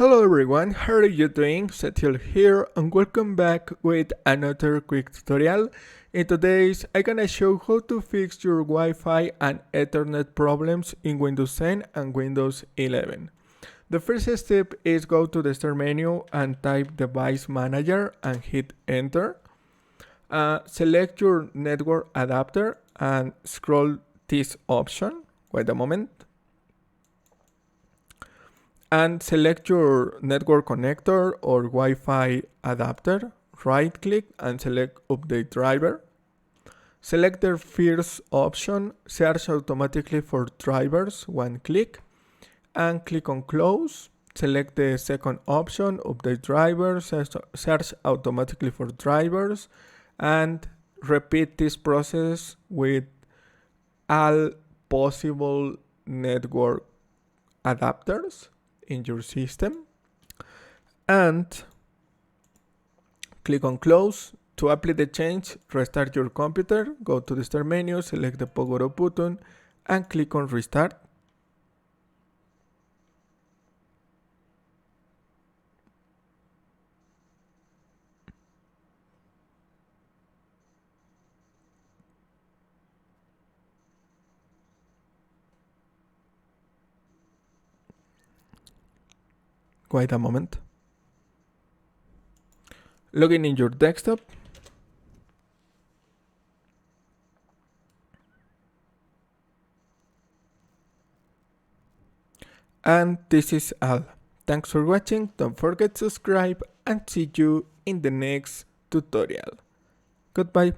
Hello everyone, how are you doing? Zatiel here and welcome back with another quick tutorial. In today's, I'm gonna show how to fix your Wi-Fi and Ethernet problems in Windows 10 and Windows 11. The first step is go to the start menu and type Device Manager and hit Enter. Select your network adapter and scroll this option. Wait a moment. And select your network connector or Wi-Fi adapter. Right click and select Update Driver. Select the first option, search automatically for drivers, one click, and click on Close. Select the second option, Update Drivers, search automatically for drivers, and repeat this process with all possible network adapters in your system, and click on Close. To apply the change, restart your computer, go to the start menu, select the power up button and click on Restart. Wait a moment. Login in your desktop. And this is all. Thanks for watching. Don't forget to subscribe and see you in the next tutorial. Goodbye.